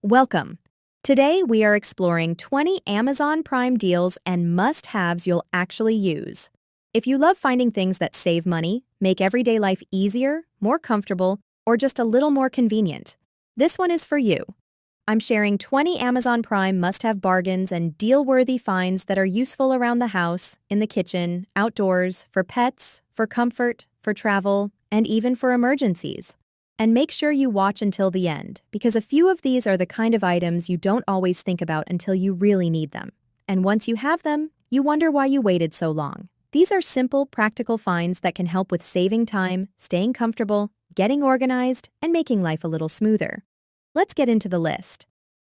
Welcome. Today we are exploring 20 Amazon Prime deals and must-haves you'll actually use. If you love finding things that save money, make everyday life easier, more comfortable, or just a little more convenient, this one is for you. I'm sharing 20 Amazon Prime must-have bargains and deal-worthy finds that are useful around the house, in the kitchen, outdoors, for pets, for comfort, for travel, and even for emergencies. And make sure you watch until the end, because a few of these are the kind of items you don't always think about until you really need them. And once you have them, you wonder why you waited so long. These are simple, practical finds that can help with saving time, staying comfortable, getting organized, and making life a little smoother. Let's get into the list.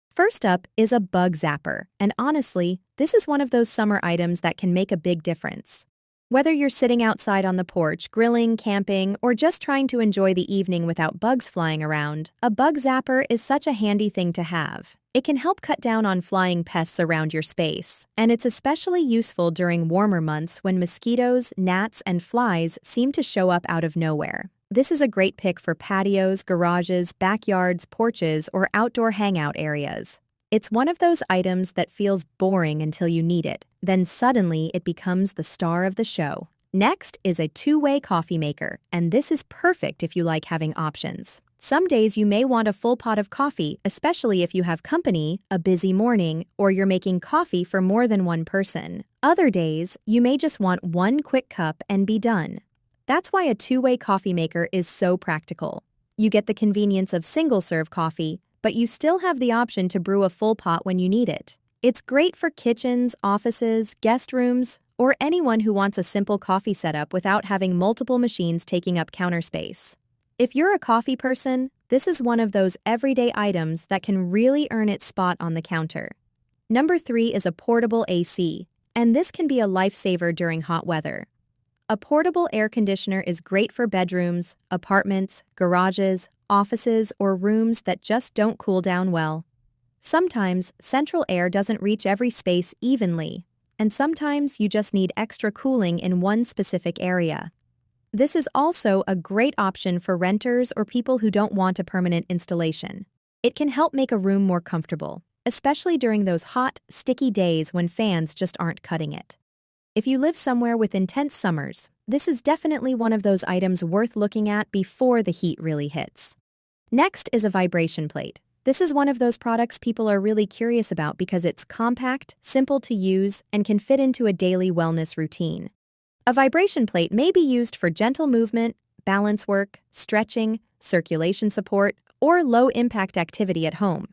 First up is a bug zapper, and honestly, this is one of those summer items that can make a big difference. Whether you're sitting outside on the porch, grilling, camping, or just trying to enjoy the evening without bugs flying around, a bug zapper is such a handy thing to have. It can help cut down on flying pests around your space, and it's especially useful during warmer months when mosquitoes, gnats, and flies seem to show up out of nowhere. This is a great pick for patios, garages, backyards, porches, or outdoor hangout areas. It's one of those items that feels boring until you need it, then suddenly it becomes the star of the show. Next is a two-way coffee maker, and this is perfect if you like having options. Some days you may want a full pot of coffee, especially if you have company, a busy morning, or you're making coffee for more than one person. Other days, you may just want one quick cup and be done. That's why a two-way coffee maker is so practical. You get the convenience of single-serve coffee, but you still have the option to brew a full pot when you need it. It's great for kitchens, offices, guest rooms, or anyone who wants a simple coffee setup without having multiple machines taking up counter space. If you're a coffee person, this is one of those everyday items that can really earn its spot on the counter. Number 3 is a portable AC, and this can be a lifesaver during hot weather. A portable air conditioner is great for bedrooms, apartments, garages, offices, or rooms that just don't cool down well. Sometimes, central air doesn't reach every space evenly, and sometimes you just need extra cooling in one specific area. This is also a great option for renters or people who don't want a permanent installation. It can help make a room more comfortable, especially during those hot, sticky days when fans just aren't cutting it. If you live somewhere with intense summers, this is definitely one of those items worth looking at before the heat really hits. Next is a vibration plate. This is one of those products people are really curious about because it's compact, simple to use, and can fit into a daily wellness routine. A vibration plate may be used for gentle movement, balance work, stretching, circulation support, or low-impact activity at home.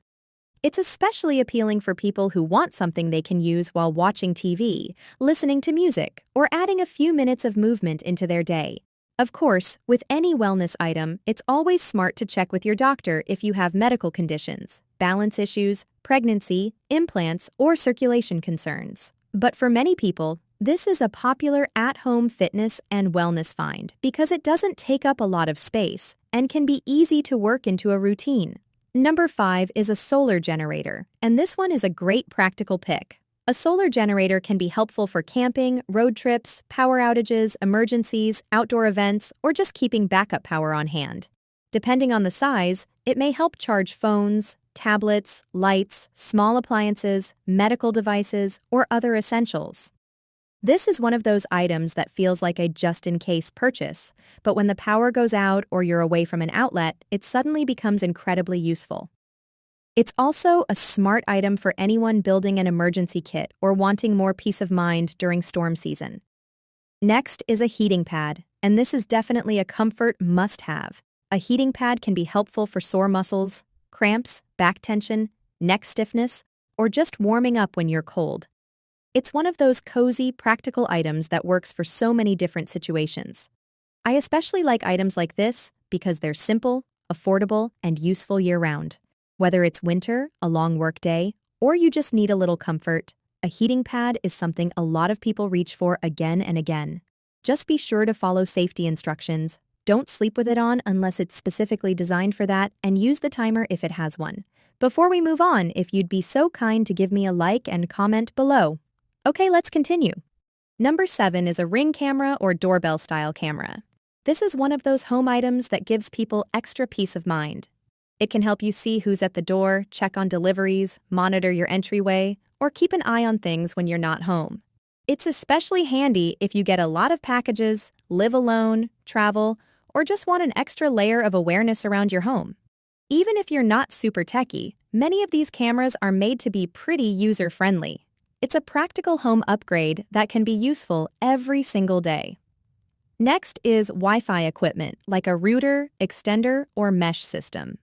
It's especially appealing for people who want something they can use while watching TV, listening to music, or adding a few minutes of movement into their day. Of course, with any wellness item, it's always smart to check with your doctor if you have medical conditions, balance issues, pregnancy, implants, or circulation concerns. But for many people, this is a popular at-home fitness and wellness find because it doesn't take up a lot of space and can be easy to work into a routine. Number 5 is a solar generator, and this one is a great practical pick. A solar generator can be helpful for camping, road trips, power outages, emergencies, outdoor events, or just keeping backup power on hand. Depending on the size, it may help charge phones, tablets, lights, small appliances, medical devices, or other essentials. This is one of those items that feels like a just-in-case purchase, but when the power goes out or you're away from an outlet, it suddenly becomes incredibly useful. It's also a smart item for anyone building an emergency kit or wanting more peace of mind during storm season. Next is a heating pad, and this is definitely a comfort must-have. A heating pad can be helpful for sore muscles, cramps, back tension, neck stiffness, or just warming up when you're cold. It's one of those cozy, practical items that works for so many different situations. I especially like items like this because they're simple, affordable, and useful year-round. Whether it's winter, a long work day, or you just need a little comfort, a heating pad is something a lot of people reach for again and again. Just be sure to follow safety instructions, don't sleep with it on unless it's specifically designed for that, and use the timer if it has one. Before we move on, if you'd be so kind to give me a like and comment below. Okay, let's continue. Number 7 is a Ring camera or doorbell-style camera. This is one of those home items that gives people extra peace of mind. It can help you see who's at the door, check on deliveries, monitor your entryway, or keep an eye on things when you're not home. It's especially handy if you get a lot of packages, live alone, travel, or just want an extra layer of awareness around your home. Even if you're not super techy, many of these cameras are made to be pretty user-friendly. It's a practical home upgrade that can be useful every single day. Next is Wi-Fi equipment like a router, extender, or mesh system.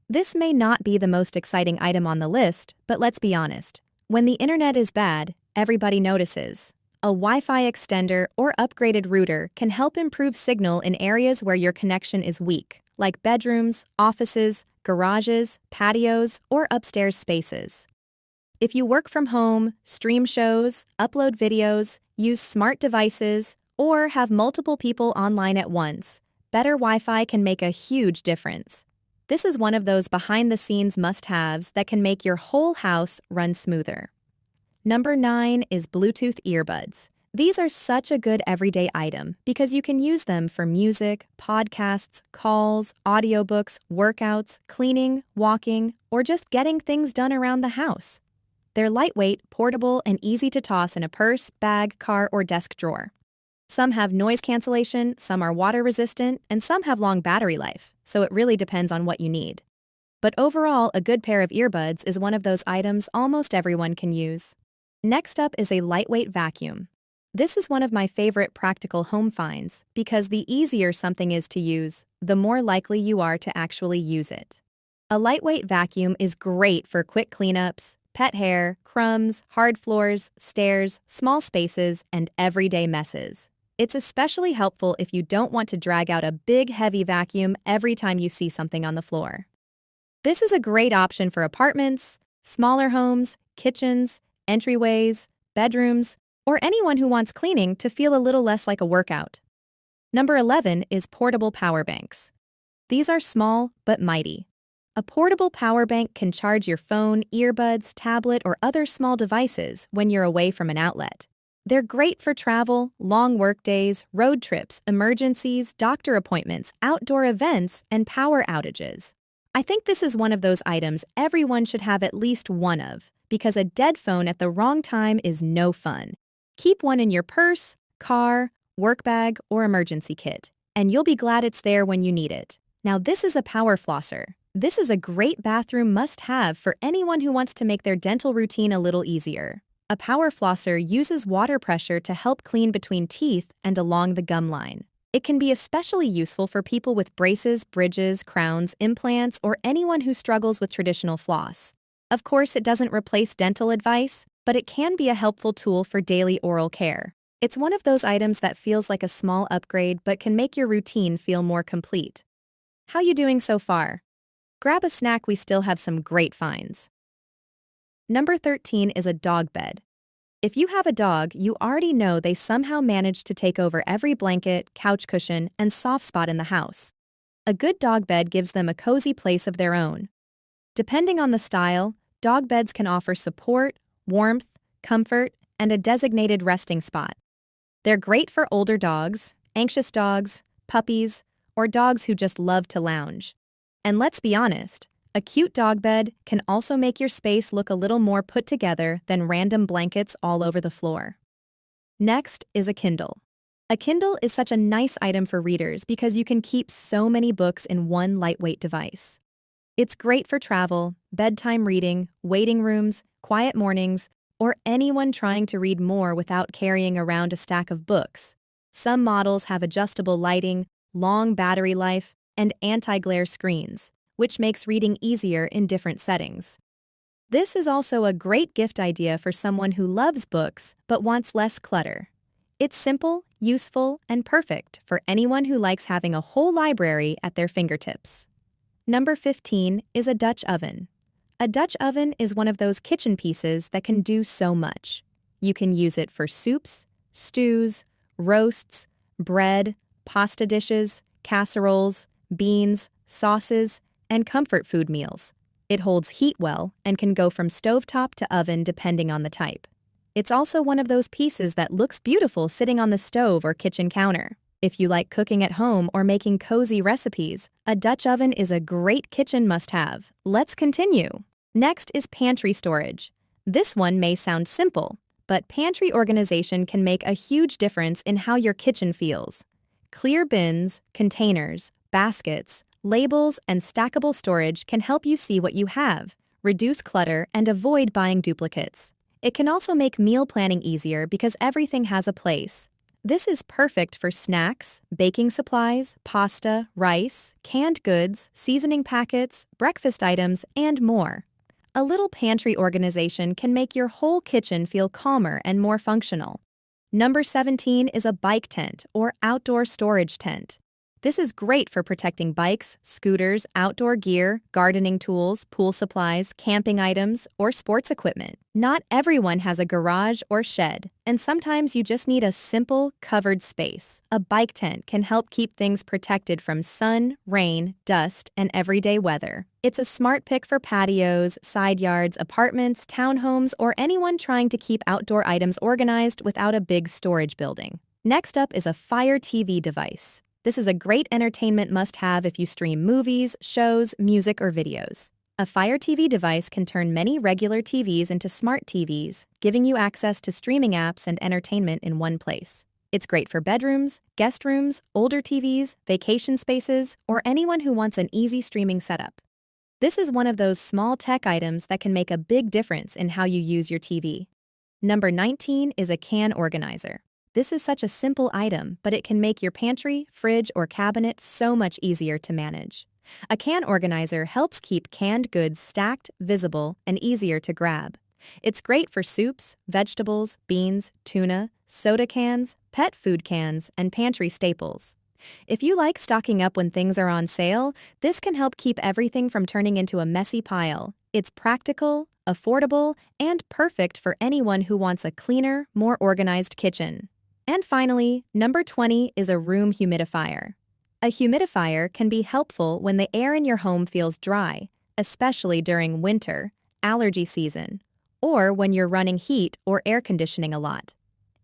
This may not be the most exciting item on the list, but let's be honest. When the internet is bad, everybody notices. A Wi-Fi extender or upgraded router can help improve signal in areas where your connection is weak, like bedrooms, offices, garages, patios, or upstairs spaces. If you work from home, stream shows, upload videos, use smart devices, or have multiple people online at once, better Wi-Fi can make a huge difference. This is one of those behind-the-scenes must-haves that can make your whole house run smoother. Number 9 is Bluetooth earbuds. These are such a good everyday item because you can use them for music, podcasts, calls, audiobooks, workouts, cleaning, walking, or just getting things done around the house. They're lightweight, portable, and easy to toss in a purse, bag, car, or desk drawer. Some have noise cancellation, some are water-resistant, and some have long battery life, so it really depends on what you need. But overall, a good pair of earbuds is one of those items almost everyone can use. Next up is a lightweight vacuum. This is one of my favorite practical home finds because the easier something is to use, the more likely you are to actually use it. A lightweight vacuum is great for quick cleanups, pet hair, crumbs, hard floors, stairs, small spaces, and everyday messes. It's especially helpful if you don't want to drag out a big, heavy vacuum every time you see something on the floor. This is a great option for apartments, smaller homes, kitchens, entryways, bedrooms, or anyone who wants cleaning to feel a little less like a workout. Number 11 is portable power banks. These are small but mighty. A portable power bank can charge your phone, earbuds, tablet, or other small devices when you're away from an outlet. They're great for travel, long work days, road trips, emergencies, doctor appointments, outdoor events, and power outages. I think this is one of those items everyone should have at least one of, because a dead phone at the wrong time is no fun. Keep one in your purse, car, work bag, or emergency kit, and you'll be glad it's there when you need it. Now this is a power flosser. This is a great bathroom must-have for anyone who wants to make their dental routine a little easier. A power flosser uses water pressure to help clean between teeth and along the gum line. It can be especially useful for people with braces, bridges, crowns, implants, or anyone who struggles with traditional floss. Of course, it doesn't replace dental advice, but it can be a helpful tool for daily oral care. It's one of those items that feels like a small upgrade but can make your routine feel more complete. How you doing so far? Grab a snack, we still have some great finds. Number 13 is a dog bed. If you have a dog, you already know they somehow manage to take over every blanket, couch cushion, and soft spot in the house. A good dog bed gives them a cozy place of their own. Depending on the style, dog beds can offer support, warmth, comfort, and a designated resting spot. They're great for older dogs, anxious dogs, puppies, or dogs who just love to lounge. And let's be honest, a cute dog bed can also make your space look a little more put together than random blankets all over the floor. Next is a Kindle. A Kindle is such a nice item for readers because you can keep so many books in one lightweight device. It's great for travel, bedtime reading, waiting rooms, quiet mornings, or anyone trying to read more without carrying around a stack of books. Some models have adjustable lighting, long battery life, and anti-glare screens, which makes reading easier in different settings. This is also a great gift idea for someone who loves books but wants less clutter. It's simple, useful, and perfect for anyone who likes having a whole library at their fingertips. Number 15 is a Dutch oven. A Dutch oven is one of those kitchen pieces that can do so much. You can use it for soups, stews, roasts, bread, pasta dishes, casseroles, beans, sauces, and comfort food meals. It holds heat well and can go from stovetop to oven depending on the type. It's also one of those pieces that looks beautiful sitting on the stove or kitchen counter. If you like cooking at home or making cozy recipes, a Dutch oven is a great kitchen must-have. Let's continue. Next is pantry storage. This one may sound simple, but pantry organization can make a huge difference in how your kitchen feels. Clear bins, containers, baskets, labels, and stackable storage can help you see what you have, reduce clutter, and avoid buying duplicates. It can also make meal planning easier because everything has a place. This is perfect for snacks, baking supplies, pasta, rice, canned goods, seasoning packets, breakfast items, and more. A little pantry organization can make your whole kitchen feel calmer and more functional. Number 17 is a bike tent or outdoor storage tent. This is great for protecting bikes, scooters, outdoor gear, gardening tools, pool supplies, camping items, or sports equipment. Not everyone has a garage or shed, and sometimes you just need a simple, covered space. A bike tent can help keep things protected from sun, rain, dust, and everyday weather. It's a smart pick for patios, side yards, apartments, townhomes, or anyone trying to keep outdoor items organized without a big storage building. Next up is a Fire TV device. This is a great entertainment must-have if you stream movies, shows, music, or videos. A Fire TV device can turn many regular TVs into smart TVs, giving you access to streaming apps and entertainment in one place. It's great for bedrooms, guest rooms, older TVs, vacation spaces, or anyone who wants an easy streaming setup. This is one of those small tech items that can make a big difference in how you use your TV. Number 19 is a can organizer. This is such a simple item, but it can make your pantry, fridge, or cabinet so much easier to manage. A can organizer helps keep canned goods stacked, visible, and easier to grab. It's great for soups, vegetables, beans, tuna, soda cans, pet food cans, and pantry staples. If you like stocking up when things are on sale, this can help keep everything from turning into a messy pile. It's practical, affordable, and perfect for anyone who wants a cleaner, more organized kitchen. And finally, number 20 is a room humidifier. A humidifier can be helpful when the air in your home feels dry, especially during winter, allergy season, or when you're running heat or air conditioning a lot.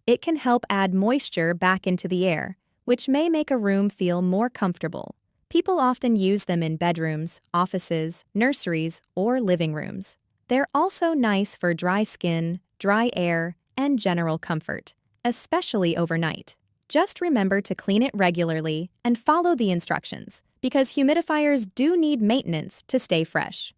It can help add moisture back into the air, which may make a room feel more comfortable. People often use them in bedrooms, offices, nurseries, or living rooms. They're also nice for dry skin, dry air, and general comfort, especially overnight. Just remember to clean it regularly and follow the instructions, because humidifiers do need maintenance to stay fresh.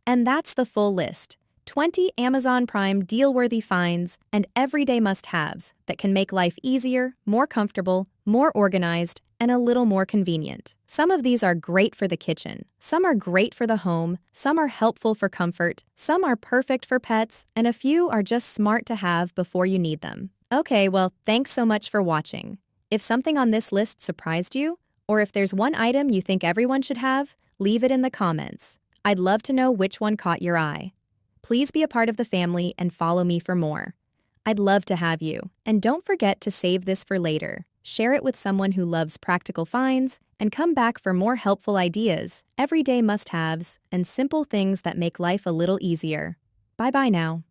And that's the full list. 20 Amazon Prime deal-worthy finds and everyday must-haves that can make life easier, more comfortable, more organized, and a little more convenient. Some of these are great for the kitchen, some are great for the home, some are helpful for comfort, some are perfect for pets, and a few are just smart to have before you need them. Okay, well, thanks so much for watching. If something on this list surprised you, or if there's one item you think everyone should have, leave it in the comments. I'd love to know which one caught your eye. Please be a part of the family and follow me for more. I'd love to have you. And don't forget to save this for later. Share it with someone who loves practical finds, and come back for more helpful ideas, everyday must-haves, and simple things that make life a little easier. Bye-bye now.